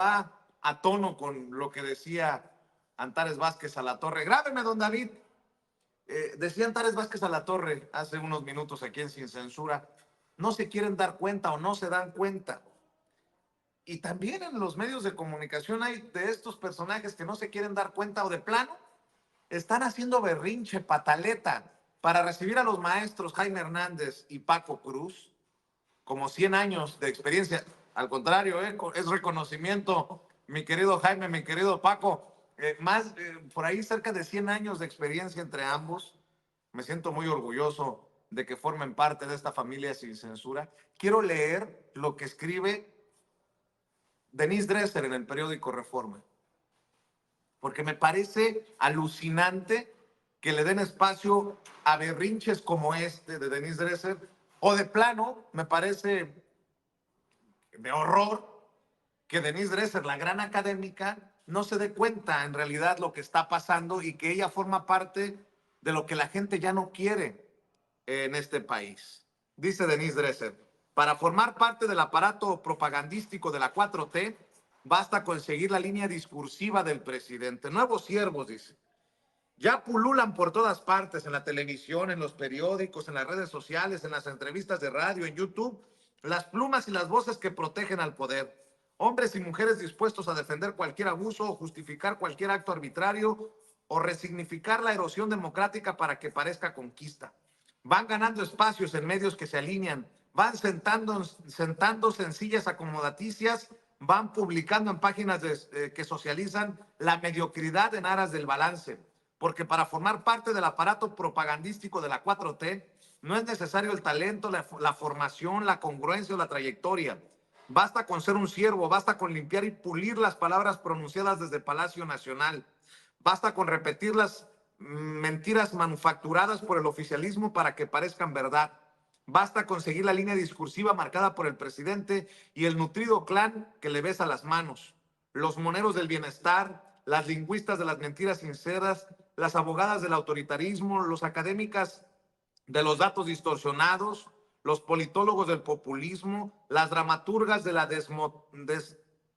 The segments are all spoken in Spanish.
a tono con lo que decía Antares Vázquez Alatorre. Grábeme, don David. Decía Antares Vázquez Alatorre hace unos minutos aquí en Sin Censura. No se quieren dar cuenta o no se dan cuenta. Y también en los medios de comunicación hay de estos personajes que no se quieren dar cuenta o de plano están haciendo berrinche, pataleta, para recibir a los maestros Jaime Hernández y Paco Cruz como 100 años de experiencia. Al contrario, es reconocimiento, mi querido Jaime, mi querido Paco, por ahí cerca de 100 años de experiencia entre ambos. Me siento muy orgulloso de que formen parte de esta familia Sin Censura. Quiero leer lo que escribe Denise Dresser en el periódico Reforma, porque me parece alucinante que le den espacio a berrinches como este de Denise Dresser, o de plano, me parece de horror que Denise Dresser, la gran académica, no se dé cuenta en realidad lo que está pasando y que ella forma parte de lo que la gente ya no quiere en este país. Dice Denise Dresser, para formar parte del aparato propagandístico de la 4T, basta con seguir la línea discursiva del presidente. Nuevos siervos, dice. Ya pululan por todas partes, en la televisión, en los periódicos, en las redes sociales, en las entrevistas de radio, en YouTube, las plumas y las voces que protegen al poder. Hombres y mujeres dispuestos a defender cualquier abuso o justificar cualquier acto arbitrario o resignificar la erosión democrática para que parezca conquista. Van ganando espacios en medios que se alinean, van sentándose en sillas acomodaticias, van publicando en páginas que socializan la mediocridad en aras del balance. Porque para formar parte del aparato propagandístico de la 4T no es necesario el talento, la formación, la congruencia o la trayectoria. Basta con ser un siervo, basta con limpiar y pulir las palabras pronunciadas desde Palacio Nacional. Basta con repetir las mentiras manufacturadas por el oficialismo para que parezcan verdad. Basta con seguir la línea discursiva marcada por el presidente y el nutrido clan que le besa las manos. Los moneros del bienestar, las lingüistas de las mentiras sinceras, las abogadas del autoritarismo, los académicas de los datos distorsionados, los politólogos del populismo, las dramaturgas de la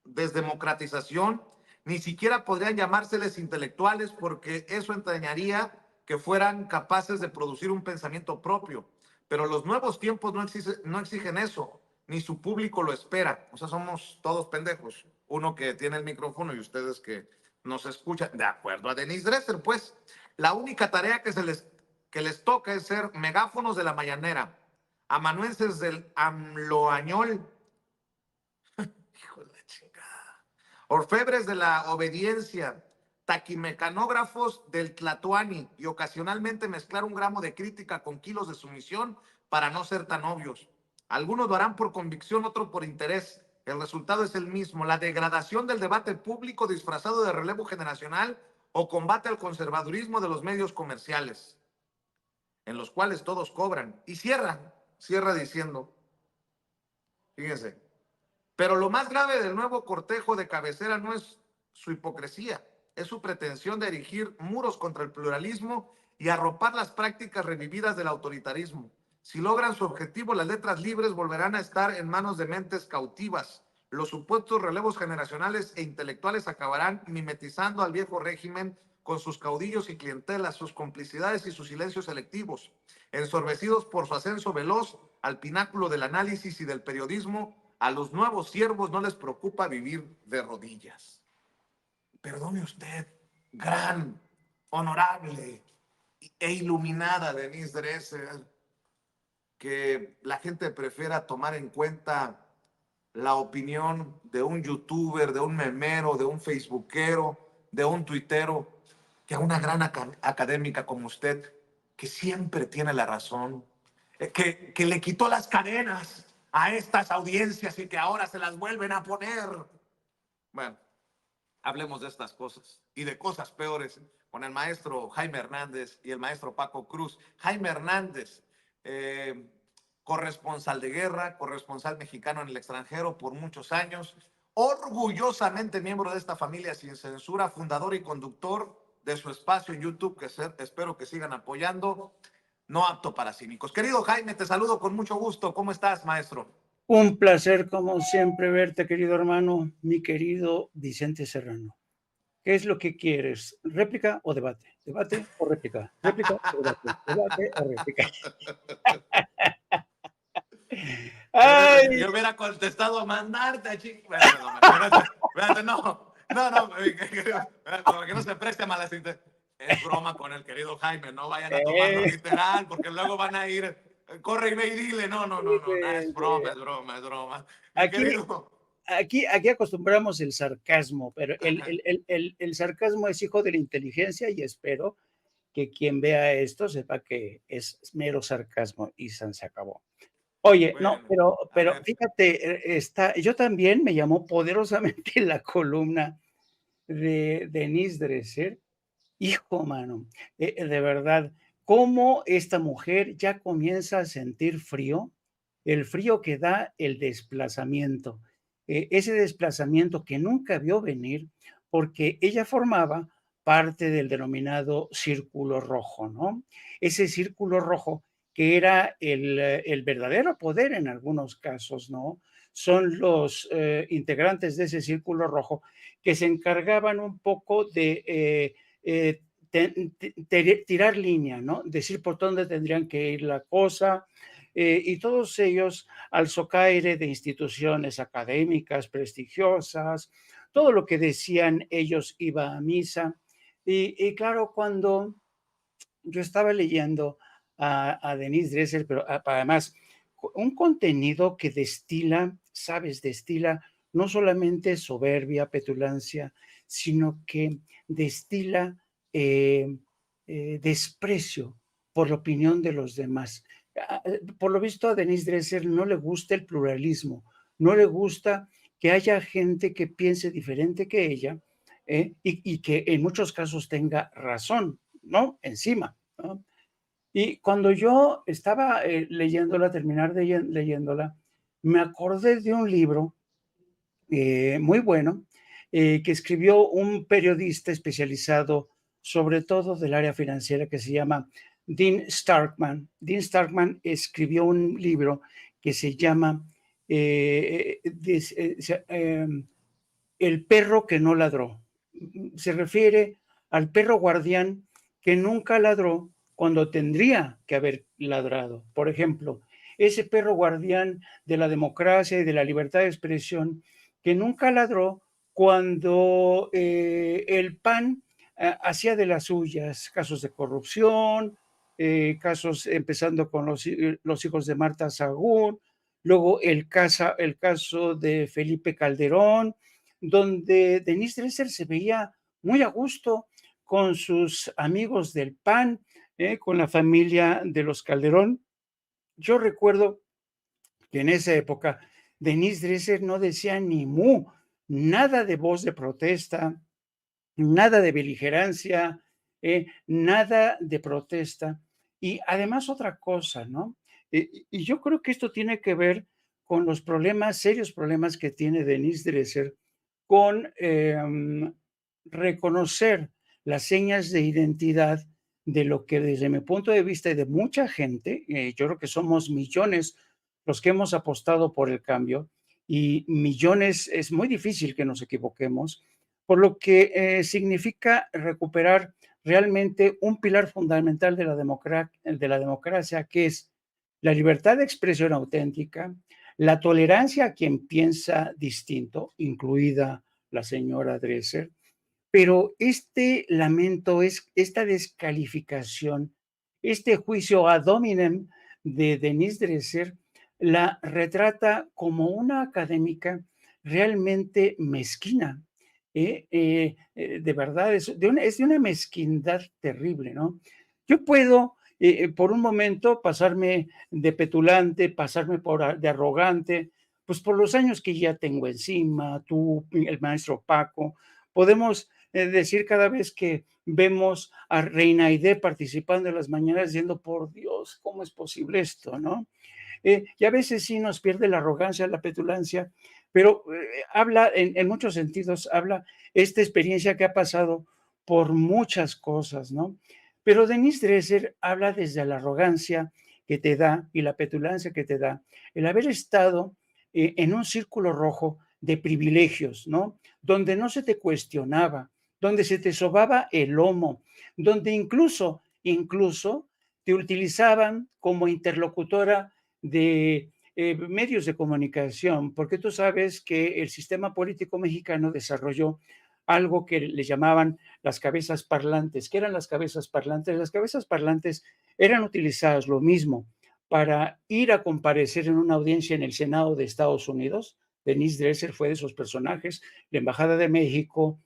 desdemocratización, ni siquiera podrían llamárseles intelectuales porque eso entrañaría que fueran capaces de producir un pensamiento propio. Pero los nuevos tiempos no exigen eso, ni su público lo espera. O sea, somos todos pendejos. Uno que tiene el micrófono y ustedes que nos escuchan. De acuerdo a Denise Dresser, pues, la única tarea que les toca es ser megáfonos de la mañanera, amanuenses del AMLOañol, hijo de la chingada, orfebres de la obediencia, taquimecanógrafos del tlatoani y ocasionalmente mezclar un gramo de crítica con kilos de sumisión para no ser tan obvios. Algunos lo harán por convicción, otros por interés. El resultado es el mismo, la degradación del debate público disfrazado de relevo generacional o combate al conservadurismo de los medios comerciales, en los cuales todos cobran. Y cierra diciendo, fíjense, pero lo más grave del nuevo cortejo de cabecera no es su hipocresía, es su pretensión de erigir muros contra el pluralismo y arropar las prácticas revividas del autoritarismo. Si logran su objetivo, las letras libres volverán a estar en manos de mentes cautivas. Los supuestos relevos generacionales e intelectuales acabarán mimetizando al viejo régimen con sus caudillos y clientelas, sus complicidades y sus silencios selectivos, ensorbecidos por su ascenso veloz al pináculo del análisis y del periodismo. A los nuevos siervos no les preocupa vivir de rodillas. Perdone usted, gran, honorable e iluminada Denise Dresser, que la gente prefiera tomar en cuenta la opinión de un youtuber, de un memero, de un facebookero, de un tuitero, que a una gran académica como usted, que siempre tiene la razón, que le quitó las cadenas a estas audiencias y que ahora se las vuelven a poner. Bueno, hablemos de estas cosas y de cosas peores con el maestro Jaime Hernández y el maestro Paco Cruz. Jaime Hernández, corresponsal de guerra, corresponsal mexicano en el extranjero por muchos años, orgullosamente miembro de esta familia Sin Censura, fundador y conductor de su espacio en YouTube, que espero que sigan apoyando, No Apto para Cínicos. Querido Jaime, te saludo con mucho gusto. ¿Cómo estás, maestro? Un placer, como siempre, verte, querido hermano, mi querido Vicente Serrano. ¿Qué es lo que quieres? ¿Réplica o debate? ¿Debate o réplica? ¿Réplica o debate? ¿Debate o réplica? ¡Ay! Yo hubiera contestado mandarte a Bueno, no, espérate, espérate, no, no, no, para que no se preste a malas es broma con el querido Jaime, no vayan a tomarlo Eh, literal, porque luego van a ir, corre y ve y dile, no, no, no, no, no, es broma, Vicente. es broma, es broma. Mi Aquí, querido, aquí acostumbramos el sarcasmo, pero el sarcasmo es hijo de la inteligencia y espero que quien vea esto sepa que es mero sarcasmo y se acabó. Oye, no, bueno, a pero ver, fíjate, yo también me llamó poderosamente la columna de Denise Dresser. Hijo, mano, de verdad, cómo esta mujer ya comienza a sentir frío, el frío que da el desplazamiento, ese desplazamiento que nunca vio venir, porque ella formaba parte del denominado círculo rojo, ¿no? Ese círculo rojo que era el verdadero poder en algunos casos, ¿no? Son los integrantes de ese círculo rojo que se encargaban un poco de eh, tirar línea, ¿no? Decir por dónde tendrían que ir la cosa, y todos ellos al socaire de instituciones académicas prestigiosas, todo lo que decían ellos iba a misa. Y claro, cuando yo estaba leyendo a Denise Dresser, pero además un contenido que destila, sabes, destila no solamente soberbia, petulancia, sino que destila eh, desprecio por la opinión de los demás. Por lo visto a Denise Dresser no le gusta el pluralismo, no le gusta que haya gente que piense diferente que ella, y que en muchos casos tenga razón, ¿no? Encima, ¿no? Y cuando yo estaba leyéndola, terminar de leyéndola, me acordé de un libro muy bueno que escribió un periodista especializado sobre todo del área financiera que se llama Dean Starkman. Dean Starkman escribió un libro que se llama El perro que no ladró. Se refiere al perro guardián que nunca ladró cuando tendría que haber ladrado. Por ejemplo, ese perro guardián de la democracia y de la libertad de expresión que nunca ladró cuando el PAN hacía de las suyas casos de corrupción, casos empezando con los hijos de Marta Sagún, luego el caso de Felipe Calderón, donde Denise Dresser se veía muy a gusto con sus amigos del PAN, con la familia de los Calderón. Yo recuerdo que en esa época Denise Dresser no decía ni mu, nada de voz de protesta, nada de beligerancia, nada de protesta. Y además otra cosa, ¿no? Y yo creo que esto tiene que ver con los problemas, serios problemas que tiene Denise Dresser con reconocer las señas de identidad de lo que desde mi punto de vista y de mucha gente, yo creo que somos millones los que hemos apostado por el cambio y millones, es muy difícil que nos equivoquemos, por lo que significa recuperar realmente un pilar fundamental de la democracia, que es la libertad de expresión auténtica, la tolerancia a quien piensa distinto, incluida la señora Dresser, pero este lamento, es esta descalificación, este juicio ad hominem de Denise Dresser, la retrata como una académica realmente mezquina. De verdad, es de una mezquindad terrible, ¿no? Yo puedo, por un momento, pasarme de petulante, pasarme de arrogante, pues por los años que ya tengo encima, tú, el maestro Paco, podemos decir cada vez que vemos a Reina Aide participando en las mañanas diciendo, por Dios, ¿cómo es posible esto? ¿No? Y a veces sí nos pierde la arrogancia, la petulancia, pero habla, en muchos sentidos, habla esta experiencia que ha pasado por muchas cosas, ¿no? Pero Denise Dresser habla desde la arrogancia que te da y la petulancia que te da el haber estado en un círculo rojo de privilegios, ¿no? Donde no se te cuestionaba, donde se te sobaba el lomo, donde incluso te utilizaban como interlocutora de medios de comunicación, porque tú sabes que el sistema político mexicano desarrolló algo que le llamaban las cabezas parlantes. ¿Qué eran las cabezas parlantes? Las cabezas parlantes eran utilizadas lo mismo para ir a comparecer en una audiencia en el Senado de Estados Unidos. Denise Dresser fue de esos personajes. La Embajada de México,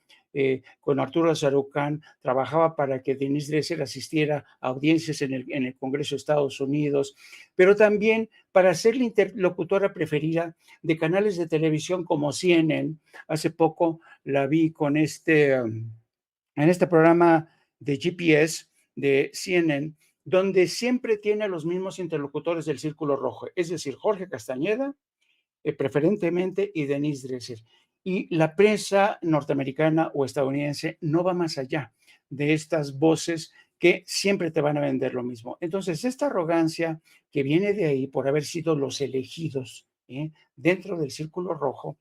con Arturo Sarucán, trabajaba para que Denise Dresser asistiera a audiencias en el Congreso de Estados Unidos, pero también para ser la interlocutora preferida de canales de televisión como CNN. Hace poco la vi con en este programa de GPS de CNN, donde siempre tiene a los mismos interlocutores del Círculo Rojo, es decir, Jorge Castañeda, preferentemente, y Denise Dresser. Y la prensa norteamericana o estadounidense no va más allá de estas voces que siempre te van a vender lo mismo. Entonces, esta arrogancia que viene de ahí por haber sido los elegidos dentro del Círculo Rojo,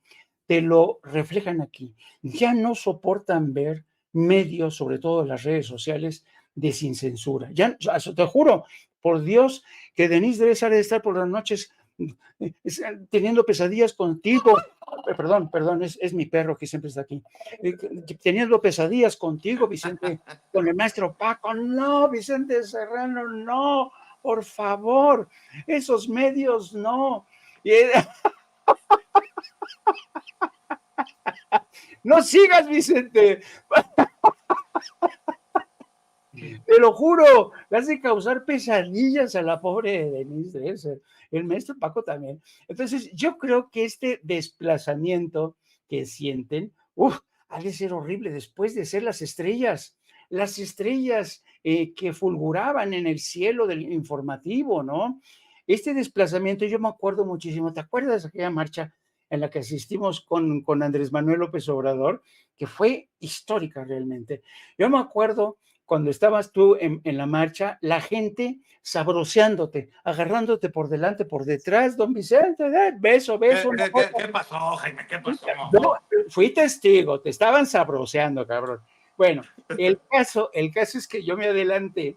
te lo reflejan aquí. Ya no soportan ver medios, sobre todo las redes sociales, de sin censura. Ya, te juro, por Dios, que Denise Dresser debe estar por las noches teniendo pesadillas contigo. Perdón, es mi perro que siempre está aquí. Teniendo pesadillas contigo, Vicente, con el maestro Paco. No, Vicente Serrano, no, por favor, esos medios no. No sigas, Vicente. Te lo juro, le hace causar pesadillas a la pobre Denise Dresser, el maestro Paco también. Entonces, yo creo que este desplazamiento que sienten, ha de ser horrible después de ser las estrellas que fulguraban en el cielo del informativo, ¿no? Este desplazamiento, yo me acuerdo muchísimo, ¿te acuerdas de aquella marcha en la que asistimos con Andrés Manuel López Obrador? Que fue histórica realmente. Yo me acuerdo cuando estabas tú en la marcha, la gente sabroseándote, agarrándote por delante, por detrás, don Vicente, beso, beso. ¿Qué pasó, Jaime? ¿Qué pasó? No, fui testigo, te estaban sabroseando, cabrón. Bueno, el caso es que yo me adelanté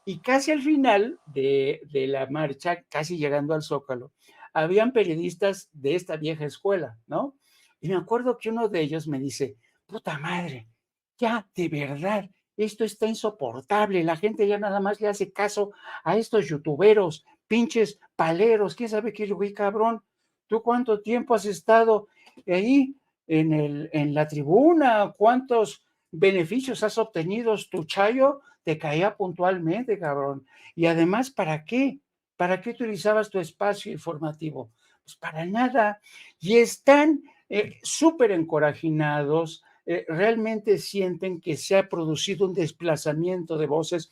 y casi al final de la marcha, casi llegando al Zócalo, habían periodistas de esta vieja escuela, ¿no? Y me acuerdo que uno de ellos me dice, puta madre, ya, de verdad, esto está insoportable, la gente ya nada más le hace caso a estos youtuberos, pinches paleros, quién sabe qué, güey, cabrón, ¿tú cuánto tiempo has estado ahí en la tribuna? ¿Cuántos beneficios has obtenido? Tu chayo te caía puntualmente, cabrón. Y además, ¿para qué? ¿Para qué utilizabas tu espacio informativo? Pues para nada. Y están súper encorajinados, realmente sienten que se ha producido un desplazamiento de voces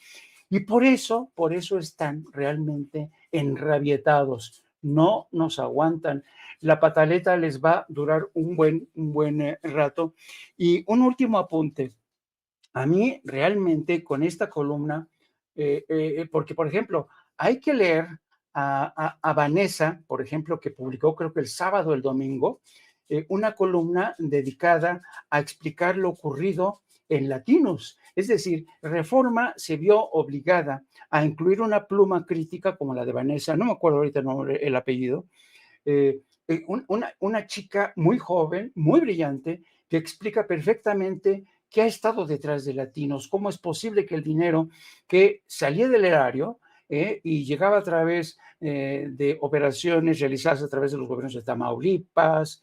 y por eso están realmente enrabietados. No nos aguantan. La pataleta les va a durar un buen rato. Y un último apunte. A mí realmente con esta columna, porque por ejemplo, hay que leer a Vanessa, por ejemplo, que publicó creo que el sábado o el domingo, una columna dedicada a explicar lo ocurrido en Latinos. Es decir, Reforma se vio obligada a incluir una pluma crítica como la de Vanessa, no me acuerdo ahorita el apellido, una chica muy joven, muy brillante, que explica perfectamente qué ha estado detrás de Latinos, cómo es posible que el dinero que salía del erario y llegaba a través de operaciones realizadas a través de los gobiernos de Tamaulipas,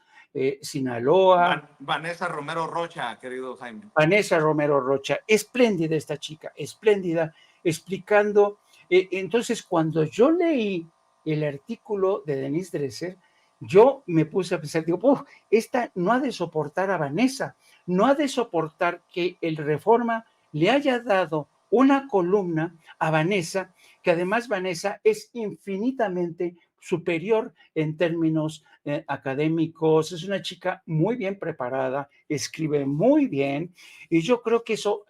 Sinaloa. Vanessa Romero Rocha, querido Jaime. Vanessa Romero Rocha, espléndida esta chica, espléndida, explicando. Entonces, cuando yo leí el artículo de Denise Dresser, yo me puse a pensar, digo, esta no ha de soportar a Vanessa, no ha de soportar que el Reforma le haya dado una columna a Vanessa, que además Vanessa es infinitamente superior en términos académicos, es una chica muy bien preparada, escribe muy bien, y yo creo que eso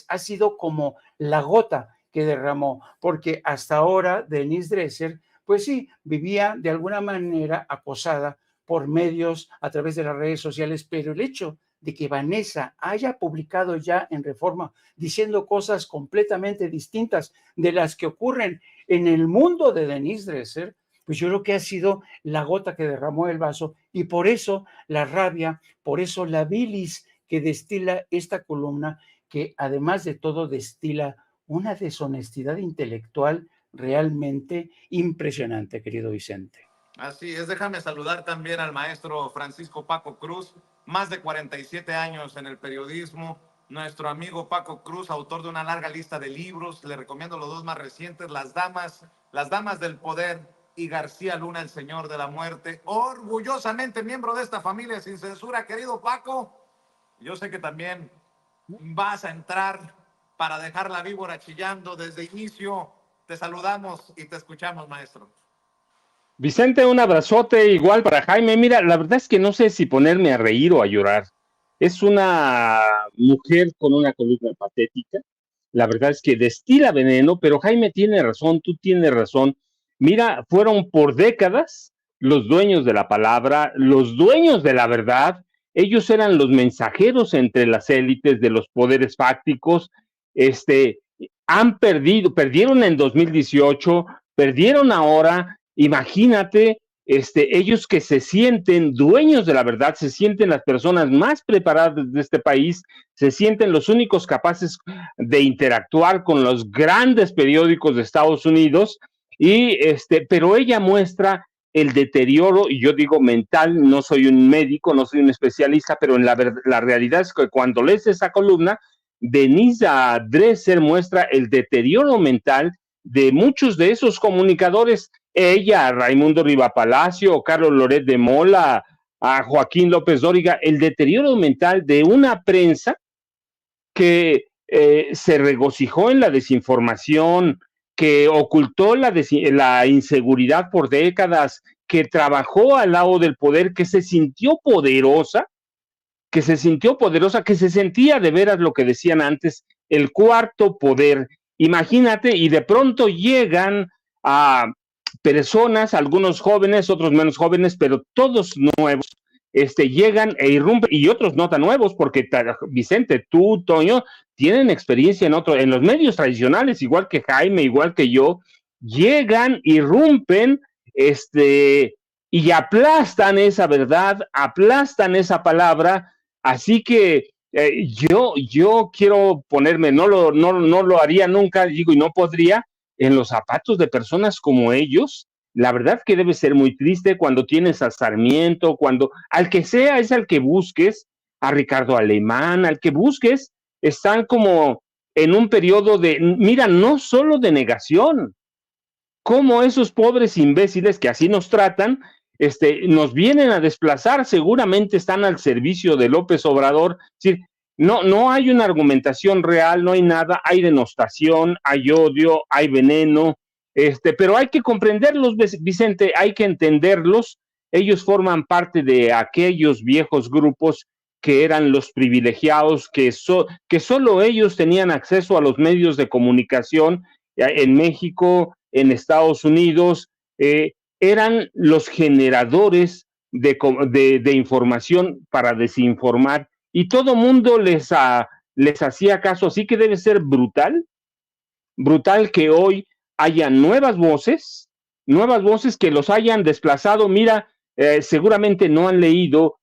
ha sido como la gota que derramó, porque hasta ahora Denise Dresser, pues sí, vivía de alguna manera acosada por medios a través de las redes sociales, pero el hecho de que Vanessa haya publicado ya en Reforma diciendo cosas completamente distintas de las que ocurren en el mundo de Denise Dresser, pues yo creo que ha sido la gota que derramó el vaso, y por eso la rabia, por eso la bilis que destila esta columna, que además de todo destila una deshonestidad intelectual realmente impresionante, querido Vicente. Así es, déjame saludar también al maestro Francisco Paco Cruz, más de 47 años en el periodismo. Nuestro amigo Paco Cruz, autor de una larga lista de libros, le recomiendo los dos más recientes, Las Damas del Poder y García Luna, el Señor de la Muerte. Orgullosamente miembro de esta familia sin censura, querido Paco. Yo sé que también vas a entrar para dejar la víbora chillando desde inicio. Te saludamos y te escuchamos, maestro. Vicente, un abrazote igual para Jaime. Mira, la verdad es que no sé si ponerme a reír o a llorar. Es una mujer con una columna patética. La verdad es que destila veneno, pero Jaime tiene razón, tú tienes razón. Mira, fueron por décadas los dueños de la palabra, los dueños de la verdad. Ellos eran los mensajeros entre las élites de los poderes fácticos. Perdieron en 2018, perdieron ahora. Imagínate, ellos que se sienten dueños de la verdad, se sienten las personas más preparadas de este país, se sienten los únicos capaces de interactuar con los grandes periódicos de Estados Unidos, pero ella muestra el deterioro, y yo digo mental, no soy un médico, no soy un especialista, pero la realidad es que cuando lees esa columna, Denise Dresser muestra el deterioro mental de muchos de esos comunicadores, ella, Raimundo Riva Palacio, Carlos Loret de Mola, a Joaquín López Dóriga, el deterioro mental de una prensa que se regocijó en la desinformación, que ocultó la inseguridad por décadas, que trabajó al lado del poder, que se sintió poderosa, que se sentía de veras lo que decían antes, el cuarto poder. Imagínate, y de pronto llegan a personas, algunos jóvenes, otros menos jóvenes, pero todos nuevos, llegan e irrumpen, y otros no tan nuevos, porque Vicente, tú, Toño, tienen experiencia en los medios tradicionales, igual que Jaime, igual que yo, llegan, irrumpen, y aplastan esa verdad, aplastan esa palabra. Así que yo quiero ponerme, no lo haría nunca, digo, y no podría, en los zapatos de personas como ellos. La verdad que debe ser muy triste cuando tienes a Sarmiento, al que sea, es al que busques, a Ricardo Alemán, al que busques, están como en un periodo mira, no solo de negación, como esos pobres imbéciles que así nos tratan, nos vienen a desplazar, seguramente están al servicio de López Obrador. Es decir, no hay una argumentación real, no hay nada, hay denostación, hay odio, hay veneno, pero hay que comprenderlos, Vicente, hay que entenderlos. Ellos forman parte de aquellos viejos grupos que eran los privilegiados, que solo ellos tenían acceso a los medios de comunicación en México, en Estados Unidos, eran los generadores de información para desinformar, y todo mundo les hacía caso. Así que debe ser brutal que hoy haya nuevas voces que los hayan desplazado. Mira, seguramente no han leído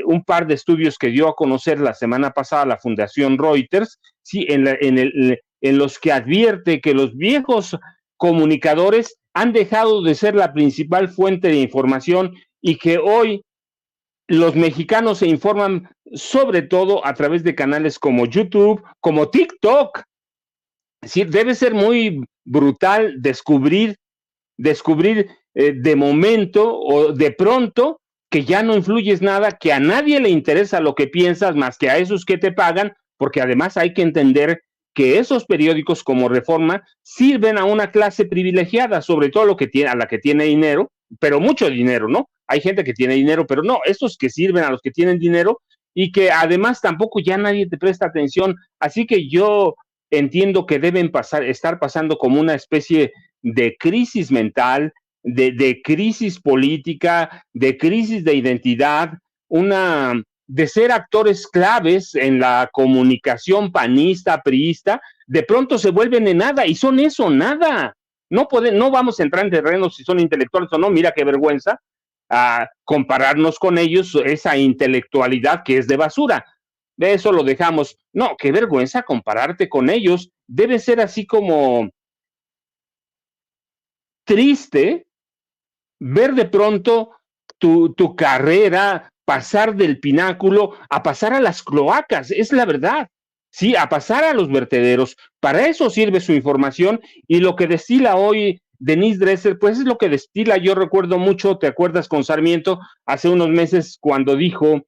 un par de estudios que dio a conocer la semana pasada la Fundación Reuters, sí, en los que advierte que los viejos comunicadores han dejado de ser la principal fuente de información, y que hoy los mexicanos se informan sobre todo a través de canales como YouTube, como TikTok. Sí, debe ser muy brutal descubrir de momento o de pronto que ya no influyes nada, que a nadie le interesa lo que piensas más que a esos que te pagan, porque además hay que entender que esos periódicos como Reforma sirven a una clase privilegiada, sobre todo a la que tiene dinero, pero mucho dinero, ¿no? Hay gente que tiene dinero, pero no, estos que sirven a los que tienen dinero, y que además tampoco ya nadie te presta atención. Así que yo entiendo que deben estar pasando como una especie de crisis mental, de crisis política, de crisis de identidad, de ser actores claves en la comunicación panista, priista, de pronto se vuelven en nada, y son eso, nada. No vamos a entrar en terrenos si son intelectuales o no, mira qué vergüenza compararnos con ellos, esa intelectualidad que es de basura. De eso lo dejamos. No, qué vergüenza compararte con ellos. Debe ser así como triste ver de pronto tu carrera pasar del pináculo a pasar a las cloacas, es la verdad. Sí, a pasar a los vertederos. Para eso sirve su información, y lo que destila hoy Denise Dresser, pues es lo que destila. Yo recuerdo mucho, ¿te acuerdas con Sarmiento hace unos meses cuando dijo,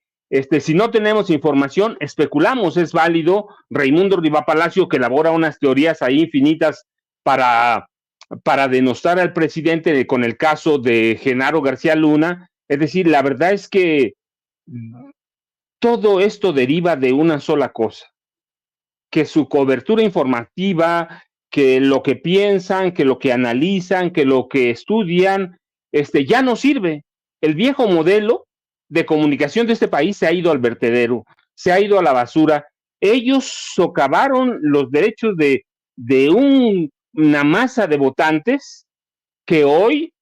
si no tenemos información, especulamos, es válido? Raimundo Riva Palacio, que elabora unas teorías ahí infinitas para denostar al presidente con el caso de Genaro García Luna. Es decir, la verdad es que todo esto deriva de una sola cosa, que su cobertura informativa, que lo que piensan, que lo que analizan, que lo que estudian, ya no sirve. El viejo modelo de comunicación de este país se ha ido al vertedero, se ha ido a la basura. Ellos socavaron los derechos de una masa de votantes que hoy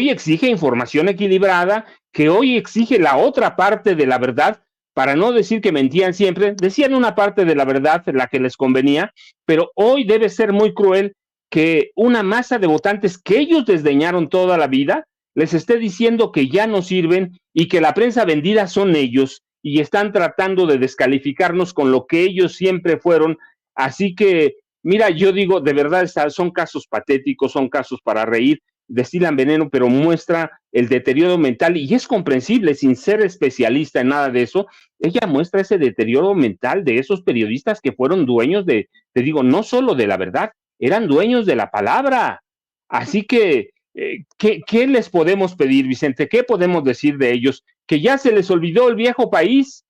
exige información equilibrada, que hoy exige la otra parte de la verdad, para no decir que mentían siempre, decían una parte de la verdad, la que les convenía, pero hoy debe ser muy cruel que una masa de votantes que ellos desdeñaron toda la vida les esté diciendo que ya no sirven y que la prensa vendida son ellos, y están tratando de descalificarnos con lo que ellos siempre fueron. Así que, mira, yo digo, de verdad, son casos patéticos, son casos para reír, destilan veneno, pero muestra el deterioro mental, y es comprensible, sin ser especialista en nada de eso. Ella muestra ese deterioro mental de esos periodistas que fueron dueños te digo, no solo de la verdad, eran dueños de la palabra. Así que, ¿qué les podemos pedir, Vicente? ¿Qué podemos decir de ellos? Que ya se les olvidó el viejo país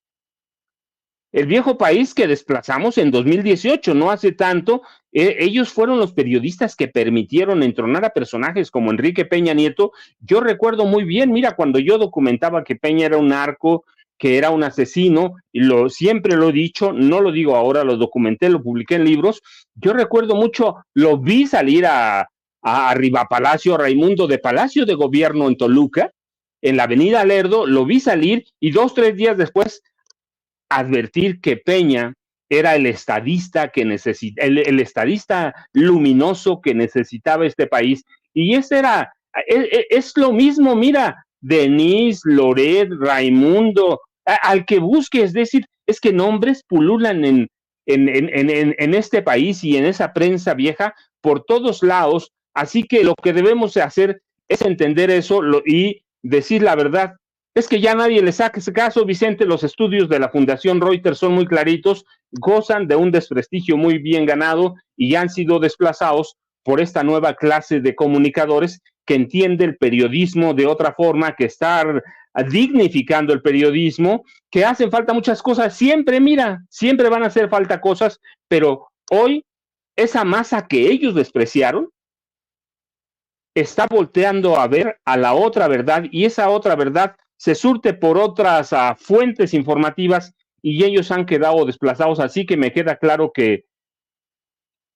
que desplazamos en 2018, no hace tanto. Ellos fueron los periodistas que permitieron entronar a personajes como Enrique Peña Nieto. Yo recuerdo muy bien, mira, cuando yo documentaba que Peña era un narco, que era un asesino, y siempre lo he dicho, no lo digo ahora, lo documenté, lo publiqué en libros. Yo recuerdo mucho, lo vi salir a Riva Palacio, Raimundo, de Palacio de Gobierno en Toluca, en la avenida Lerdo, lo vi salir, y 2, 3 días después advertir que Peña era el estadista que el estadista luminoso que necesitaba este país. Y ese era, es lo mismo, mira, Denise, Loret, Raimundo, al que busque, es decir, es que nombres pululan en este país y en esa prensa vieja por todos lados. Así que lo que debemos hacer es entender eso y decir la verdad. Es que ya nadie le saca ese caso, Vicente. Los estudios de la Fundación Reuters son muy claritos, gozan de un desprestigio muy bien ganado y han sido desplazados por esta nueva clase de comunicadores que entiende el periodismo de otra forma, que está dignificando el periodismo, que hacen falta muchas cosas. Siempre, mira, siempre van a hacer falta cosas, pero hoy esa masa que ellos despreciaron está volteando a ver a la otra verdad, y esa otra verdad se surte por otras fuentes informativas, y ellos han quedado desplazados. Así que me queda claro que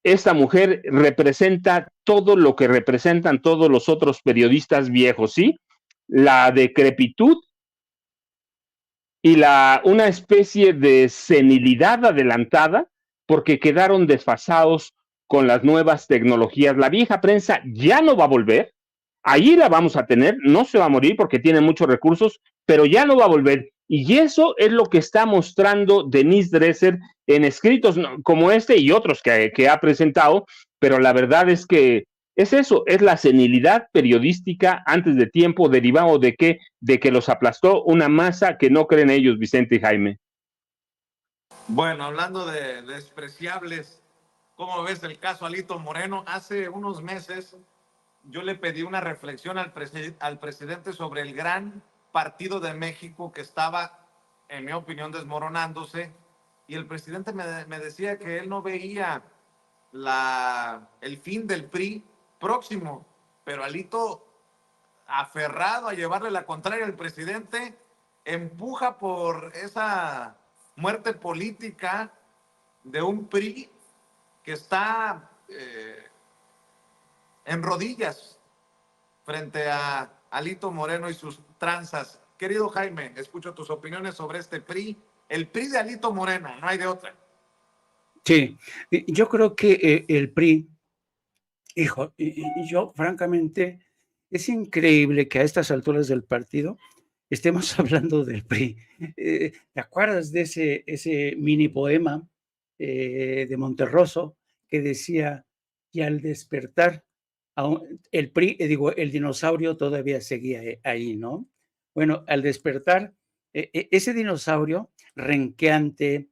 esta mujer representa todo lo que representan todos los otros periodistas viejos, ¿sí? La decrepitud y una especie de senilidad adelantada, porque quedaron desfasados con las nuevas tecnologías. La vieja prensa ya no va a volver. Ahí la vamos a tener, no se va a morir porque tiene muchos recursos, pero ya no va a volver. Y eso es lo que está mostrando Denise Dresser en escritos como este y otros que ha presentado, pero la verdad es que es eso, es la senilidad periodística antes de tiempo, derivado de que los aplastó una masa que no creen ellos, Vicente y Jaime. Bueno, hablando de despreciables, ¿cómo ves el caso Alito Moreno? Hace unos meses yo le pedí una reflexión al presidente sobre el gran partido de México que estaba, en mi opinión, desmoronándose, y el presidente me decía que él no veía el fin del PRI próximo, pero Alito aferrado a llevarle la contraria al presidente, empuja por esa muerte política de un PRI que está en rodillas frente a Alito Moreno y sus tranzas. Querido Jaime, escucho tus opiniones sobre este PRI, el PRI de Alito Moreno, no hay de otra. Sí, yo creo que el PRI, hijo, y yo francamente, es increíble que a estas alturas del partido estemos hablando del PRI. ¿Te acuerdas de ese mini poema de Monterroso que decía, y al despertar, el PRI, digo, el dinosaurio todavía seguía ahí, ¿no? Bueno, al despertar, ese dinosaurio renqueante,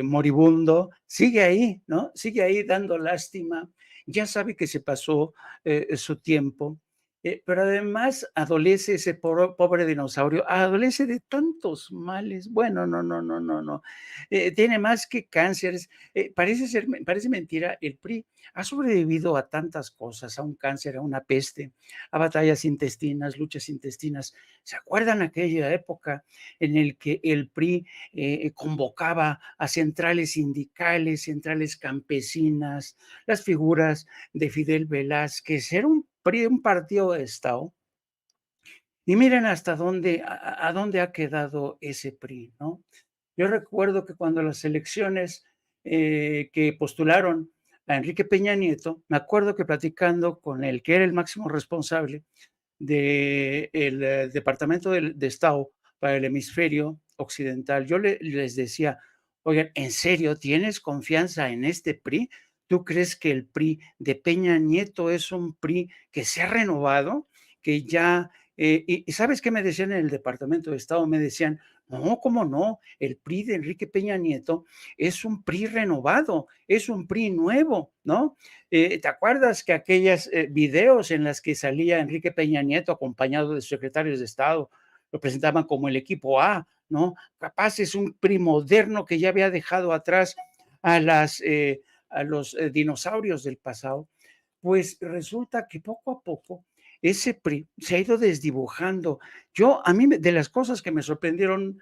moribundo, sigue ahí, ¿no? Sigue ahí dando lástima, ya sabe que se pasó su tiempo, pero además adolece ese pobre dinosaurio, adolece de tantos males. Bueno, no, no, no, no, no. Tiene más que cánceres. Parece mentira, el PRI ha sobrevivido a tantas cosas, a un cáncer, a una peste, a batallas intestinas, luchas intestinas. ¿Se acuerdan aquella época en el que el PRI convocaba a centrales sindicales, centrales campesinas, las figuras de Fidel Velázquez? Era un PRI, un partido de Estado. Y miren hasta dónde, a dónde ha quedado ese PRI, ¿no? Yo recuerdo que cuando las elecciones que postularon a Enrique Peña Nieto, me acuerdo que platicando con el que era el máximo responsable del Departamento de Estado para el hemisferio occidental, yo les decía, oigan, ¿en serio tienes confianza en este PRI? ¿Tú crees que el PRI de Peña Nieto es un PRI que se ha renovado, que ya... y ¿sabes qué me decían en el Departamento de Estado? Me decían, no, ¿cómo no? El PRI de Enrique Peña Nieto es un PRI renovado, es un PRI nuevo, ¿no? ¿Te acuerdas que aquellos videos en los que salía Enrique Peña Nieto acompañado de secretarios de Estado lo presentaban como el equipo A, ¿no? Capaz es un PRI moderno que ya había dejado atrás a, a los dinosaurios del pasado. Pues resulta que poco a poco ese PRI se ha ido desdibujando. A mí, de las cosas que me sorprendieron,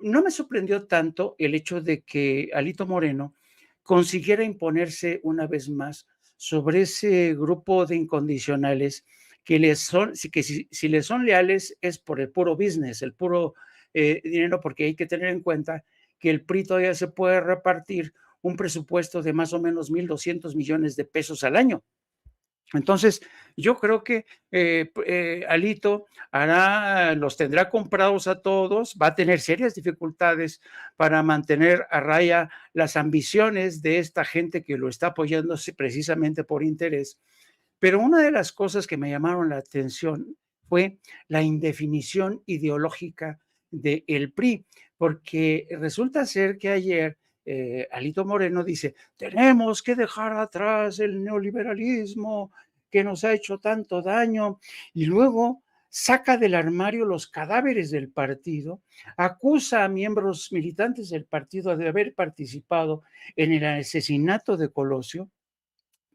no me sorprendió tanto el hecho de que Alito Moreno consiguiera imponerse una vez más sobre ese grupo de incondicionales que si les son leales es por el puro business, el puro dinero, porque hay que tener en cuenta que el PRI todavía se puede repartir un presupuesto de más o menos 1,200 millones de pesos al año. Entonces, yo creo que Alito los tendrá comprados a todos, va a tener serias dificultades para mantener a raya las ambiciones de esta gente que lo está apoyando precisamente por interés. Pero una de las cosas que me llamaron la atención fue la indefinición ideológica del PRI, porque resulta ser que ayer Alito Moreno dice, tenemos que dejar atrás el neoliberalismo que nos ha hecho tanto daño, y luego saca del armario los cadáveres del partido, acusa a miembros militantes del partido de haber participado en el asesinato de Colosio,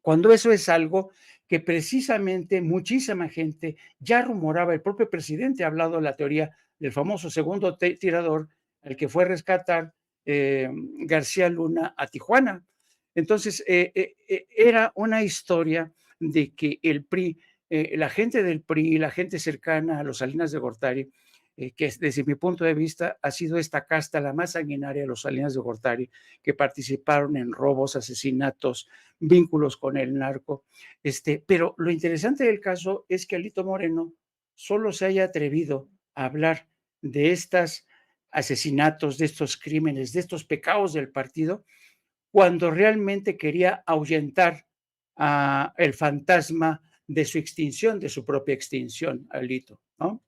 cuando eso es algo que precisamente muchísima gente ya rumoraba. El propio presidente ha hablado de la teoría del famoso segundo tirador al que fue a rescatar García Luna a Tijuana. Entonces, era una historia de que el PRI, la gente del PRI, la gente cercana a los Salinas de Gortari, que desde mi punto de vista ha sido esta casta la más sanguinaria de los Salinas de Gortari, que participaron en robos, asesinatos, vínculos con el narco. Pero lo interesante del caso es que Alito Moreno solo se haya atrevido a hablar de estos asesinatos, de estos crímenes, de estos pecados del partido, cuando realmente quería ahuyentar el fantasma de su extinción, de su propia extinción, Alito, ¿no?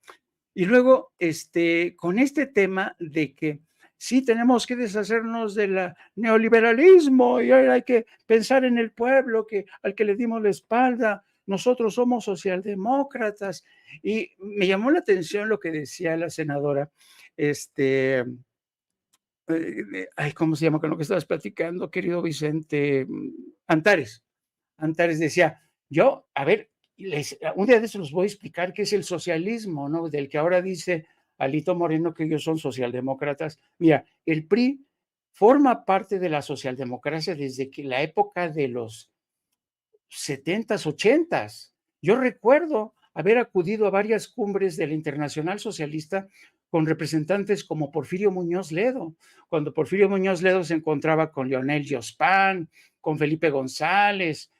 Y luego, con este tema de que sí tenemos que deshacernos del neoliberalismo y ahora hay que pensar en el pueblo al que le dimos la espalda, nosotros somos socialdemócratas. Y me llamó la atención lo que decía la senadora, ¿cómo se llama con lo que estabas platicando, querido Vicente? Antares. Antares decía, a ver, un día de eso les voy a explicar qué es el socialismo, ¿no? Del que ahora dice Alito Moreno que ellos son socialdemócratas. Mira, el PRI forma parte de la socialdemocracia desde que la época de los 70s, 80s. Yo recuerdo haber acudido a varias cumbres de la Internacional Socialista con representantes como Porfirio Muñoz Ledo, cuando Porfirio Muñoz Ledo se encontraba con Leonel Jospin, con Felipe González,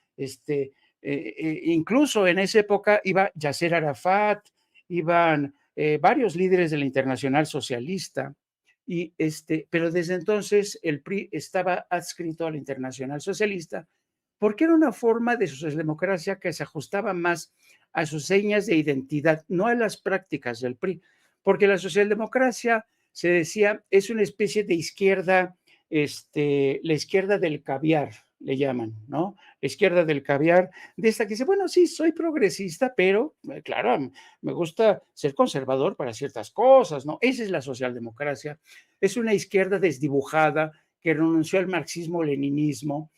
incluso en esa época iba Yasser Arafat, iban varios líderes de la Internacional Socialista, pero desde entonces el PRI estaba adscrito a la Internacional Socialista porque era una forma de socialdemocracia que se ajustaba más a sus señas de identidad, no a las prácticas del PRI, porque la socialdemocracia, se decía, es una especie de izquierda, la izquierda del caviar, le llaman, ¿no? La izquierda del caviar, de esta que dice, bueno, sí, soy progresista, pero, claro, me gusta ser conservador para ciertas cosas, ¿no? Esa es la socialdemocracia. Es una izquierda desdibujada que renunció al marxismo-leninismo.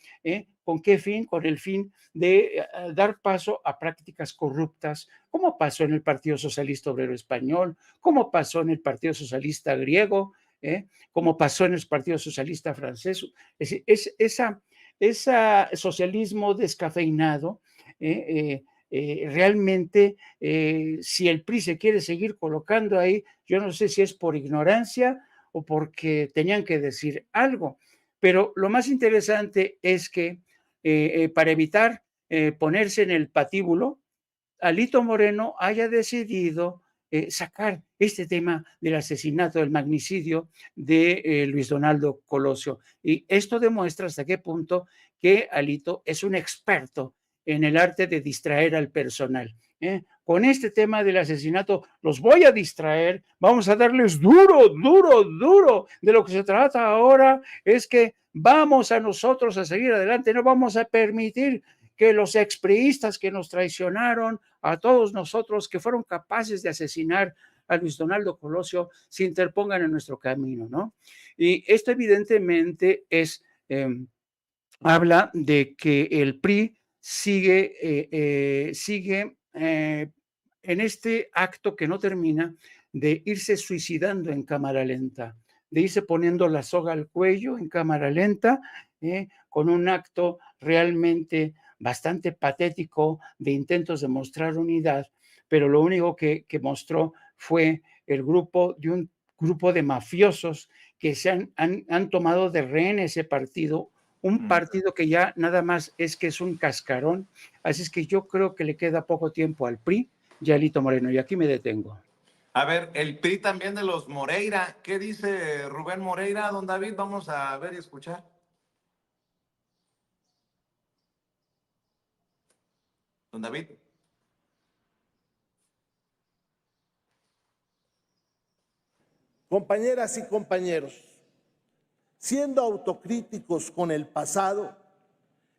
¿Con qué fin? Con el fin de dar paso a prácticas corruptas, como pasó en el Partido Socialista Obrero Español, como pasó en el Partido Socialista Griego, como pasó en el Partido Socialista Francés. Ese socialismo descafeinado, realmente, si el PRI se quiere seguir colocando ahí, yo no sé si es por ignorancia o porque tenían que decir algo, pero lo más interesante es que para evitar ponerse en el patíbulo, Alito Moreno haya decidido sacar este tema del asesinato, del magnicidio de Luis Donaldo Colosio. Y esto demuestra hasta qué punto que Alito es un experto en el arte de distraer al personal. Con este tema del asesinato los voy a distraer, vamos a darles duro, duro, duro. De lo que se trata ahora es que vamos a nosotros a seguir adelante, no vamos a permitir que los expriistas que nos traicionaron, a todos nosotros que fueron capaces de asesinar a Luis Donaldo Colosio, se interpongan en nuestro camino, ¿no? Y esto evidentemente habla de que el PRI sigue en este acto que no termina de irse suicidando en cámara lenta, de irse poniendo la soga al cuello en cámara lenta, con un acto realmente bastante patético de intentos de mostrar unidad, pero lo único que mostró fue un grupo de mafiosos que han tomado de rehén ese partido, un partido que ya nada más es un cascarón. Así es que yo creo que le queda poco tiempo al PRI y a Alito Moreno, y aquí me detengo. A ver, el PRI también de los Moreira. ¿Qué dice Rubén Moreira, don David? Vamos a ver y escuchar. Don David. Compañeras y compañeros, siendo autocríticos con el pasado,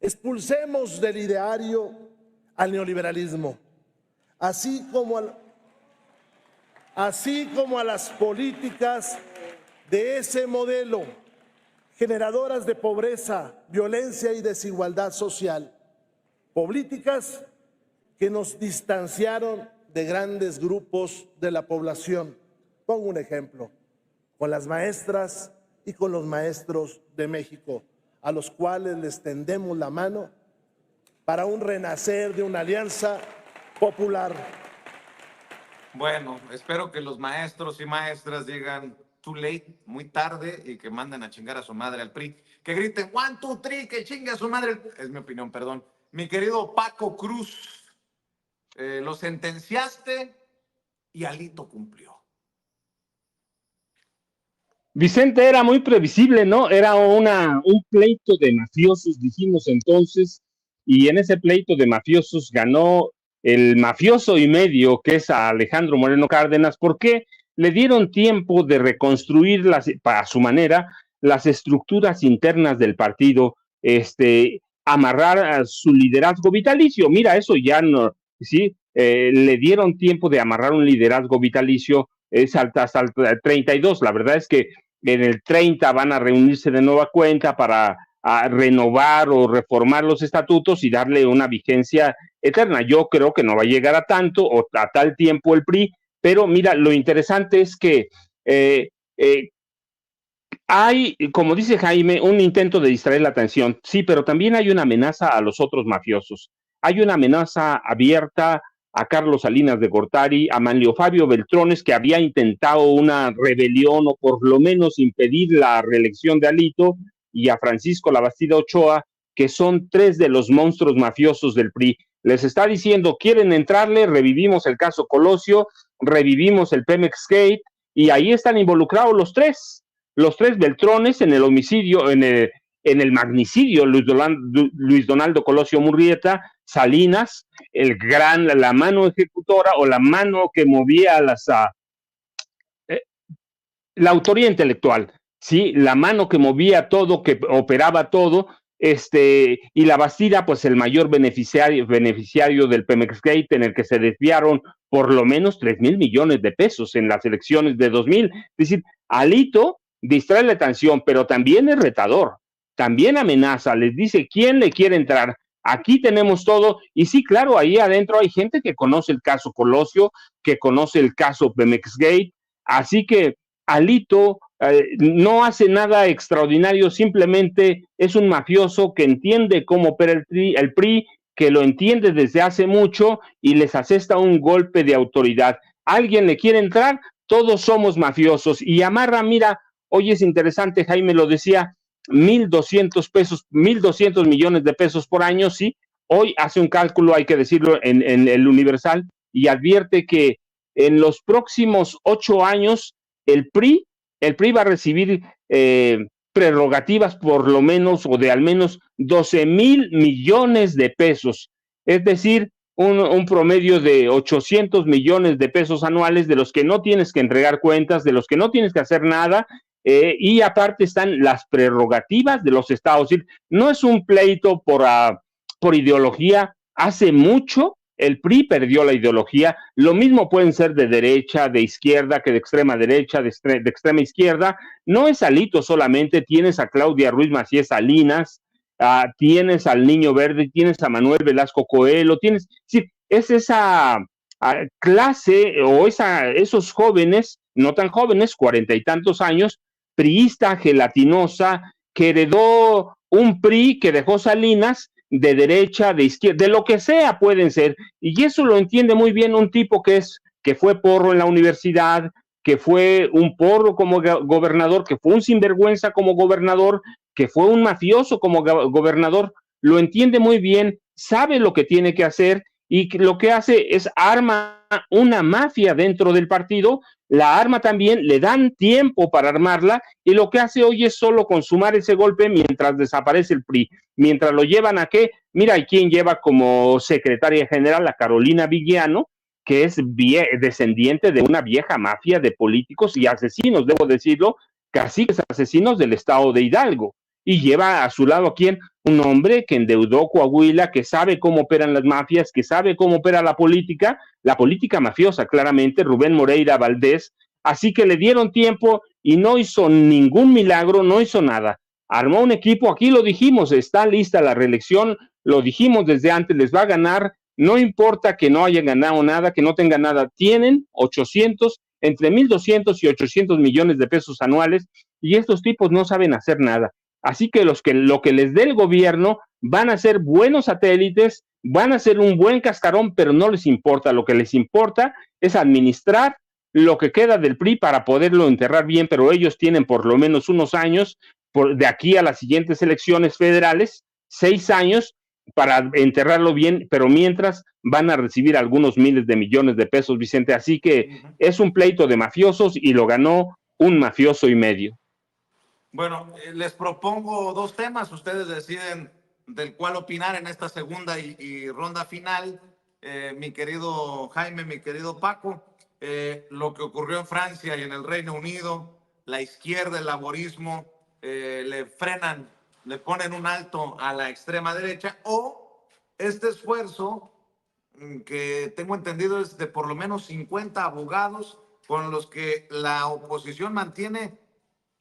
expulsemos del ideario al neoliberalismo, así como a las políticas de ese modelo, generadoras de pobreza, violencia y desigualdad social, políticas que nos distanciaron de grandes grupos de la población. Pongo un ejemplo, con las maestras y con los maestros de México, a los cuales les tendemos la mano para un renacer de una alianza popular. Bueno, espero que los maestros y maestras llegan too late, muy tarde, y que manden a chingar a su madre al PRI. Que griten 1, 2, 3, que chingue a su madre. Es mi opinión, perdón. Mi querido Paco Cruz, lo sentenciaste y Alito cumplió. Vicente, era muy previsible, ¿no? Era un pleito de mafiosos, dijimos entonces, y en ese pleito de mafiosos ganó el mafioso y medio, que es Alejandro Moreno Cárdenas, porque le dieron tiempo de reconstruir a su manera las estructuras internas del partido, amarrar a su liderazgo vitalicio. Mira, eso ya no, ¿sí? Le dieron tiempo de amarrar un liderazgo vitalicio, es hasta el 32. La verdad es que en el 30 van a reunirse de nueva cuenta para a renovar o reformar los estatutos y darle una vigencia eterna. Yo creo que no va a llegar a tanto o a tal tiempo el PRI, pero mira, lo interesante es que hay, como dice Jaime, un intento de distraer la atención, sí, pero también hay una amenaza a los otros mafiosos. Hay una amenaza abierta a Carlos Salinas de Gortari, a Manlio Fabio Beltrones, que había intentado una rebelión o por lo menos impedir la reelección de Alito, y a Francisco Labastida Ochoa, que son tres de los monstruos mafiosos del PRI. Les está diciendo, quieren entrarle, revivimos el caso Colosio, revivimos el Pemex Gate, y ahí están involucrados los tres Beltrones en el homicidio, en el magnicidio, Luis Donaldo Colosio Murrieta, Salinas, la mano ejecutora o la mano que movía la autoría intelectual, ¿sí? La mano que movía todo, que operaba todo, y la Bastida, pues el mayor beneficiario del Pemex Gate, en el que se desviaron por lo menos 3,000 millones de pesos en las elecciones de 2000. Es decir, Alito distrae la atención, pero también es retador, también amenaza, les dice quién le quiere entrar. Aquí tenemos todo, y sí, claro, ahí adentro hay gente que conoce el caso Colosio, que conoce el caso Pemex Gate, así que Alito no hace nada extraordinario, simplemente es un mafioso que entiende cómo opera el PRI, que lo entiende desde hace mucho y les asesta un golpe de autoridad. ¿Alguien le quiere entrar? Todos somos mafiosos. Y amarra, mira, hoy es interesante, Jaime lo decía, 1,200 pesos, 1,200 millones de pesos por año, sí. Hoy hace un cálculo, hay que decirlo, en el Universal, y advierte que en los próximos 8 años el PRI va a recibir prerrogativas por lo menos o de al menos 12,000 millones de pesos. Es decir, un promedio de 800 millones de pesos anuales, de los que no tienes que entregar cuentas, de los que no tienes que hacer nada, y aparte están las prerrogativas de los estados. Es decir, no es un pleito por ideología. Hace mucho el PRI perdió la ideología. Lo mismo pueden ser de derecha, de izquierda, que de extrema derecha, de extrema izquierda. No es Alito solamente, tienes a Claudia Ruiz Macías Salinas, tienes al Niño Verde, tienes a Manuel Velasco Coelho, sí, es esa clase o esos jóvenes, no tan jóvenes, 40 y tantos años, priista gelatinosa, que heredó un PRI que dejó Salinas, de derecha, de izquierda, de lo que sea pueden ser, y eso lo entiende muy bien un tipo que fue porro en la universidad, que fue un porro como gobernador, que fue un sinvergüenza como gobernador, que fue un mafioso como gobernador, lo entiende muy bien, sabe lo que tiene que hacer, y lo que hace es arma una mafia dentro del partido, la arma también, le dan tiempo para armarla, y lo que hace hoy es solo consumar ese golpe mientras desaparece el PRI, mientras lo llevan a qué, mira, hay quien lleva como secretaria general a Carolina Villano, que es descendiente de una vieja mafia de políticos y asesinos, debo decirlo, caciques asesinos del estado de Hidalgo, y lleva a su lado a quien, un hombre que endeudó Coahuila, que sabe cómo operan las mafias, que sabe cómo opera la política mafiosa, claramente, Rubén Moreira Valdés, así que le dieron tiempo y no hizo ningún milagro, no hizo nada. Armó un equipo, aquí lo dijimos, está lista la reelección, lo dijimos desde antes, les va a ganar, no importa que no hayan ganado nada, que no tengan nada, tienen 800, entre 1,200 y 800 millones de pesos anuales, y estos tipos no saben hacer nada. Así que lo que les dé el gobierno van a ser buenos satélites, van a ser un buen cascarón, pero no les importa. Lo que les importa es administrar lo que queda del PRI para poderlo enterrar bien, pero ellos tienen por lo menos unos años, de aquí a las siguientes elecciones federales, 6 años para enterrarlo bien, pero mientras van a recibir algunos miles de millones de pesos, Vicente. Así que es un pleito de mafiosos y lo ganó un mafioso y medio. Bueno, les propongo 2 temas, ustedes deciden del cual opinar en esta segunda y ronda final. Mi querido Jaime, mi querido Paco, lo que ocurrió en Francia y en el Reino Unido, la izquierda, el laborismo, le frenan, le ponen un alto a la extrema derecha, o este esfuerzo que tengo entendido es de por lo menos 50 abogados con los que la oposición mantiene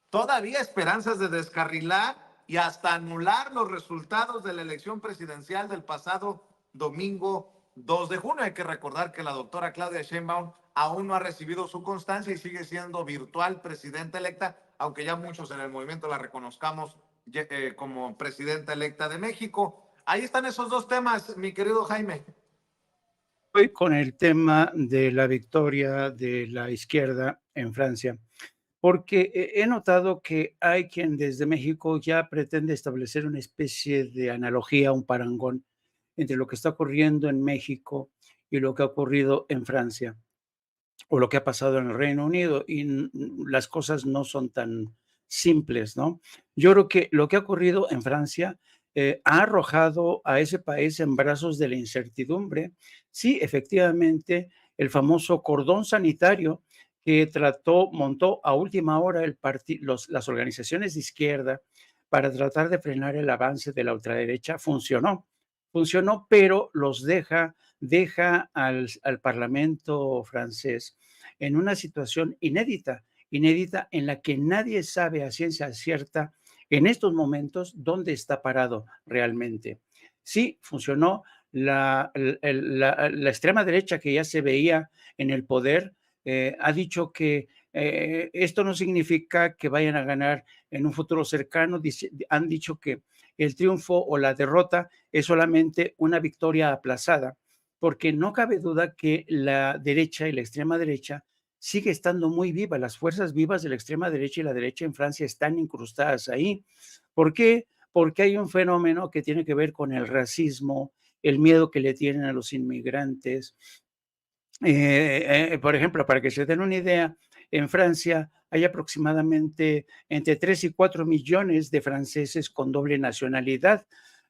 todavía esperanzas de descarrilar y hasta anular los resultados de la elección presidencial del pasado domingo 2 de junio. Hay que recordar que la doctora Claudia Sheinbaum aún no ha recibido su constancia y sigue siendo virtual presidenta electa, aunque ya muchos en el movimiento la reconozcamos como presidenta electa de México. Ahí están esos dos temas, mi querido Jaime. Hoy con el tema de la victoria de la izquierda en Francia, porque he notado que hay quien desde México ya pretende establecer una especie de analogía, un parangón entre lo que está ocurriendo en México y lo que ha ocurrido en Francia o lo que ha pasado en el Reino Unido, y las cosas no son tan simples, ¿no? Yo creo que lo que ha ocurrido en Francia ha arrojado a ese país en brazos de la incertidumbre. Sí, efectivamente, el famoso cordón sanitario que montó a última hora las organizaciones de izquierda para tratar de frenar el avance de la ultraderecha, funcionó, pero deja al Parlamento francés en una situación inédita en la que nadie sabe a ciencia cierta en estos momentos dónde está parado realmente. Sí, funcionó la extrema derecha que ya se veía en el poder, ha dicho que esto no significa que vayan a ganar en un futuro cercano, han dicho que el triunfo o la derrota es solamente una victoria aplazada, porque no cabe duda que la derecha y la extrema derecha sigue estando muy viva. Las fuerzas vivas de la extrema derecha y la derecha en Francia están incrustadas ahí. ¿Por qué? Porque hay un fenómeno que tiene que ver con el racismo, el miedo que le tienen a los inmigrantes. Por ejemplo, para que se den una idea, en Francia hay aproximadamente entre 3 y 4 millones de franceses con doble nacionalidad,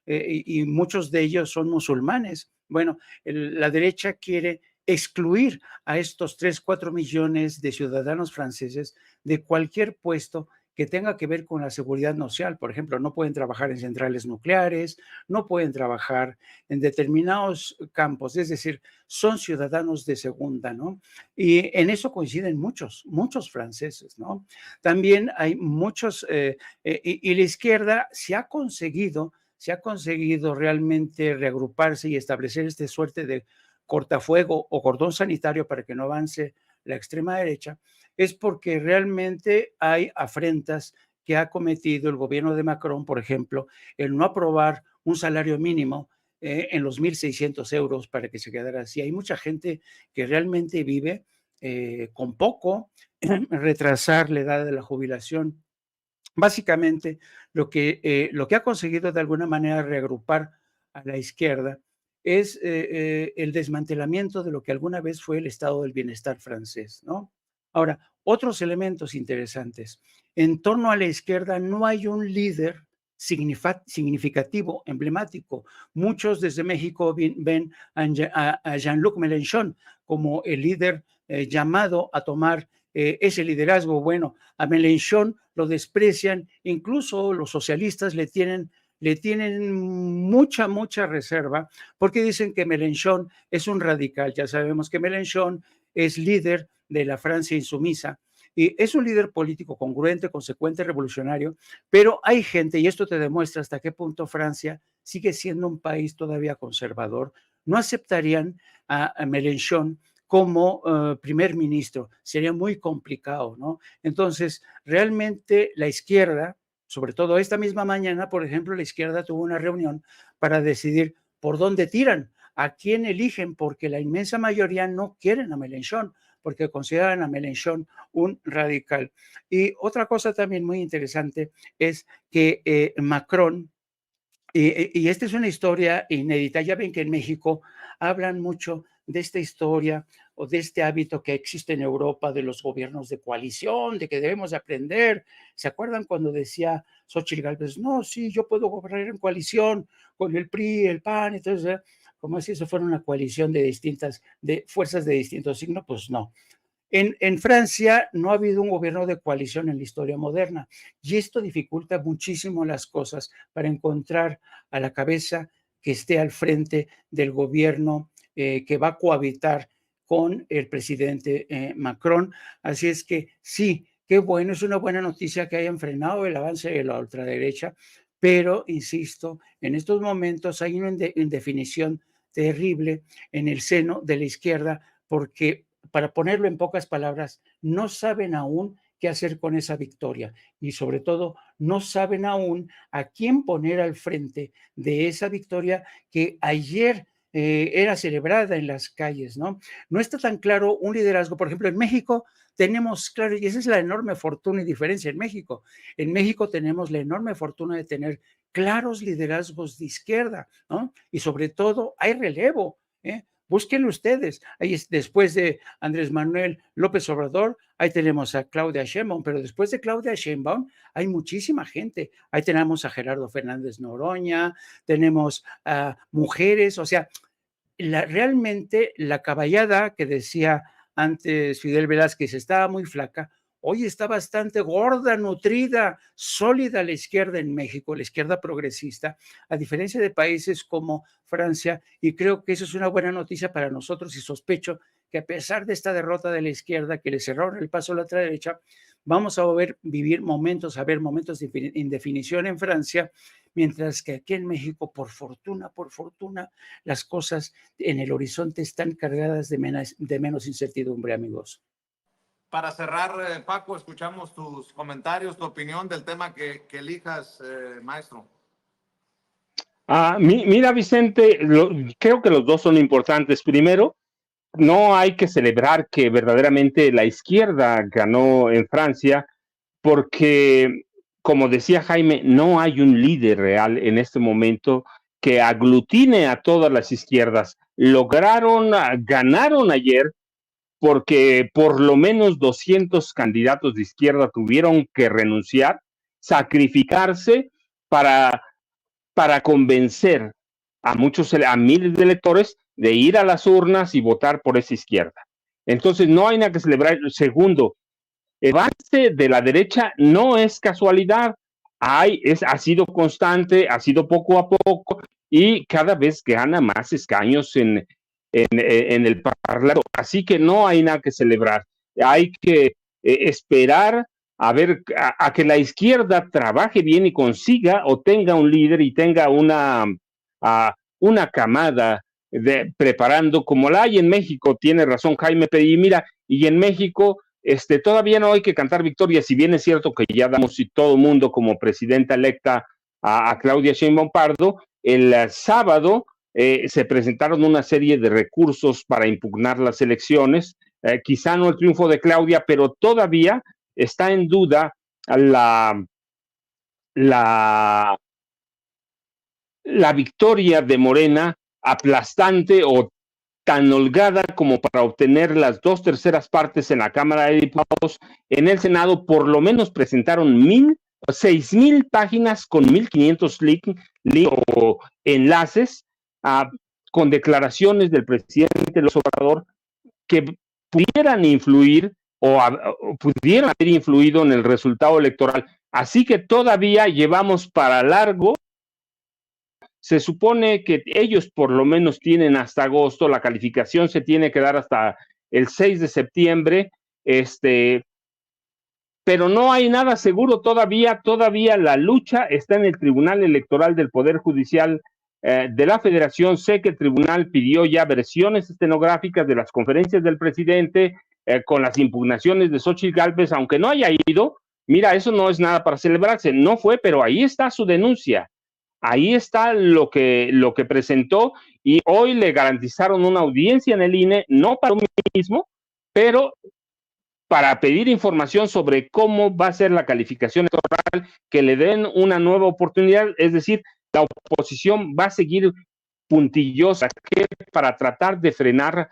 y muchos de ellos son musulmanes. Bueno, la derecha quiere excluir a estos 3, 4 millones de ciudadanos franceses de cualquier puesto que tenga que ver con la seguridad nacional. Por ejemplo, no pueden trabajar en centrales nucleares, no pueden trabajar en determinados campos, es decir, son ciudadanos de segunda, ¿no? Y en eso coinciden muchos franceses, ¿no? También hay muchos, y la izquierda se ha conseguido realmente reagruparse y establecer esta suerte de cortafuego o cordón sanitario para que no avance la extrema derecha, es porque realmente hay afrentas que ha cometido el gobierno de Macron, por ejemplo, el no aprobar un salario mínimo en los 1.600 euros para que se quedara así. Hay mucha gente que realmente vive con poco, retrasar la edad de la jubilación. Básicamente, lo que ha conseguido de alguna manera reagrupar a la izquierda es el desmantelamiento de lo que alguna vez fue el estado del bienestar francés, ¿no? Ahora, otros elementos interesantes. En torno a la izquierda no hay un líder significativo, emblemático. Muchos desde México ven a Jean-Luc Mélenchon como el líder llamado a tomar ese liderazgo. Bueno, a Mélenchon lo desprecian, incluso los socialistas le tienen mucha reserva, porque dicen que Mélenchon es un radical. Ya sabemos que Mélenchon es líder de la Francia insumisa, y es un líder político congruente, consecuente, revolucionario, pero hay gente, y esto te demuestra hasta qué punto Francia sigue siendo un país todavía conservador, no aceptarían a Mélenchon como primer ministro, sería muy complicado, ¿no? Entonces, realmente la izquierda, sobre todo esta misma mañana, por ejemplo, la izquierda tuvo una reunión para decidir por dónde tiran, a quién eligen, porque la inmensa mayoría no quieren a Mélenchon, porque consideran a Mélenchon un radical. Y otra cosa también muy interesante es que Macron, y esta es una historia inédita. Ya ven que en México hablan mucho de esta historia o de este hábito que existe en Europa de los gobiernos de coalición, de que debemos aprender. ¿Se acuerdan cuando decía Xóchitl Gálvez, no, sí, yo puedo gobernar en coalición con el PRI, el PAN, entonces, como si eso fuera una coalición de fuerzas de distintos signos? Pues no. En Francia no ha habido un gobierno de coalición en la historia moderna, y esto dificulta muchísimo las cosas para encontrar a la cabeza que esté al frente del gobierno que va a cohabitar con el presidente Macron. Así es que sí, qué bueno, es una buena noticia que hayan frenado el avance de la ultraderecha, Pero, insisto, en estos momentos hay una indefinición terrible en el seno de la izquierda, porque, para ponerlo en pocas palabras, no saben aún qué hacer con esa victoria y, sobre todo, no saben aún a quién poner al frente de esa victoria que ayer era celebrada en las calles, ¿no? No está tan claro un liderazgo. Por ejemplo, en México tenemos, claro, y esa es la enorme fortuna y diferencia en México. En México tenemos la enorme fortuna de tener claros liderazgos de izquierda, ¿no? Y sobre todo hay relevo, ¿eh? Búsquenlo ustedes. Ahí después de Andrés Manuel López Obrador, ahí tenemos a Claudia Sheinbaum, pero después de Claudia Sheinbaum hay muchísima gente. Ahí tenemos a Gerardo Fernández Noroña, tenemos a mujeres, o sea, realmente la caballada que decía antes Fidel Velázquez estaba muy flaca, hoy está bastante gorda, nutrida, sólida la izquierda en México, la izquierda progresista, a diferencia de países como Francia, y creo que eso es una buena noticia para nosotros y sospecho que a pesar de esta derrota de la izquierda que le cerraron el paso a la derecha, vamos a ver momentos de indefinición en Francia, mientras que aquí en México, por fortuna, las cosas en el horizonte están cargadas de menos incertidumbre, amigos. Para cerrar, Paco, escuchamos tus comentarios, tu opinión del tema que elijas, maestro. Mira, Vicente, creo que los dos son importantes. Primero, no hay que celebrar que verdaderamente la izquierda ganó en Francia, porque, como decía Jaime, no hay un líder real en este momento que aglutine a todas las izquierdas. Ganaron ayer porque por lo menos 200 candidatos de izquierda tuvieron que renunciar, sacrificarse para, para convencer a miles de electores de ir a las urnas y votar por esa izquierda. Entonces no hay nada que celebrar. Segundo, el avance de la derecha no es casualidad, ha sido constante, ha sido poco a poco y cada vez gana más escaños en el Parlamento. Así que no hay nada que celebrar. Hay que esperar a ver a que la izquierda trabaje bien y consiga o tenga un líder y tenga una camada preparando, como la hay en México. Tiene razón Jaime, y mira, y en México todavía no hay que cantar victoria, si bien es cierto que ya damos y todo mundo como presidenta electa a Claudia Sheinbaum Pardo. El sábado se presentaron una serie de recursos para impugnar las elecciones, quizá no el triunfo de Claudia, pero todavía está en duda la victoria de Morena, aplastante o tan holgada como para obtener las 2/3 partes en la Cámara de Diputados. En el Senado por lo menos presentaron 6,000 páginas con 1,500 links o enlaces con declaraciones del presidente López Obrador que pudieran influir o pudieran haber influido en el resultado electoral. Así que todavía llevamos para largo. Se supone que ellos por lo menos tienen hasta agosto, la calificación se tiene que dar hasta el 6 de septiembre, pero no hay nada seguro todavía la lucha está en el Tribunal Electoral del Poder Judicial de la Federación. Sé que el tribunal pidió ya versiones estenográficas de las conferencias del presidente con las impugnaciones de Xóchitl Gálvez, aunque no haya ido. Mira, eso no es nada para celebrarse, no fue, pero ahí está su denuncia. Ahí está lo que presentó y hoy le garantizaron una audiencia en el INE, no para lo mismo, pero para pedir información sobre cómo va a ser la calificación electoral, que le den una nueva oportunidad. Es decir, la oposición va a seguir puntillosa para tratar de frenar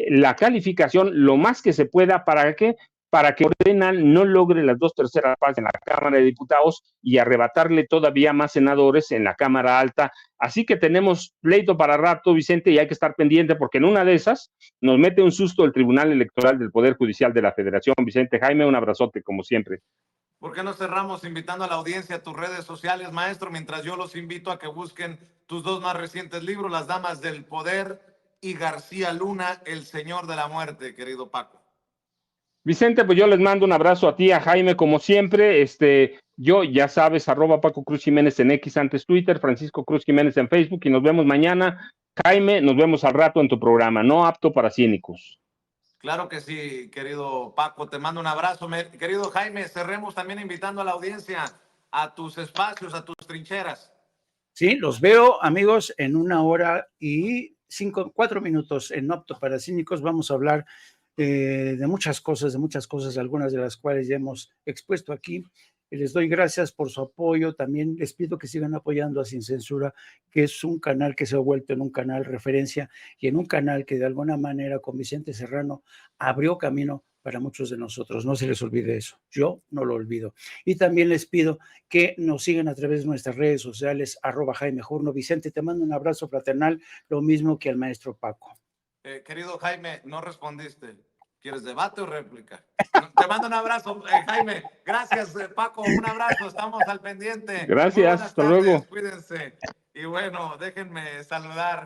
la calificación lo más que se pueda. ¿Para qué? Para que Morena no logre las 2/3 partes en la Cámara de Diputados y arrebatarle todavía más senadores en la Cámara Alta. Así que tenemos pleito para rato, Vicente, y hay que estar pendiente porque en una de esas nos mete un susto el Tribunal Electoral del Poder Judicial de la Federación. Vicente, Jaime, un abrazote como siempre. ¿Por qué no cerramos invitando a la audiencia a tus redes sociales, maestro? Mientras yo los invito a que busquen tus dos más recientes libros, Las Damas del Poder y García Luna, El Señor de la Muerte, querido Paco. Vicente, pues yo les mando un abrazo a ti, a Jaime, como siempre. Yo, ya sabes, @Paco Cruz Jiménez en X, antes Twitter, Francisco Cruz Jiménez en Facebook, y nos vemos mañana. Jaime, nos vemos al rato en tu programa, No Apto para Cínicos. Claro que sí, querido Paco, te mando un abrazo. Querido Jaime, cerremos también invitando a la audiencia a tus espacios, a tus trincheras. Sí, los veo, amigos, en 1 hora y 4 minutos en No Apto para Cínicos. Vamos a hablar de muchas cosas, algunas de las cuales ya hemos expuesto aquí. Les doy gracias por su apoyo. También les pido que sigan apoyando a Sin Censura, que es un canal que se ha vuelto en un canal referencia y en un canal que de alguna manera con Vicente Serrano abrió camino para muchos de nosotros. No se les olvide eso. Yo no lo olvido. Y también les pido que nos sigan a través de nuestras redes sociales, @Jaime Jurno. Vicente, te mando un abrazo fraternal, lo mismo que al maestro Paco. Querido Jaime, no respondiste. ¿Quieres debate o réplica? Te mando un abrazo, Jaime. Gracias, Paco. Un abrazo. Estamos al pendiente. Gracias, hasta luego. Cuídense. Y bueno, déjenme saludar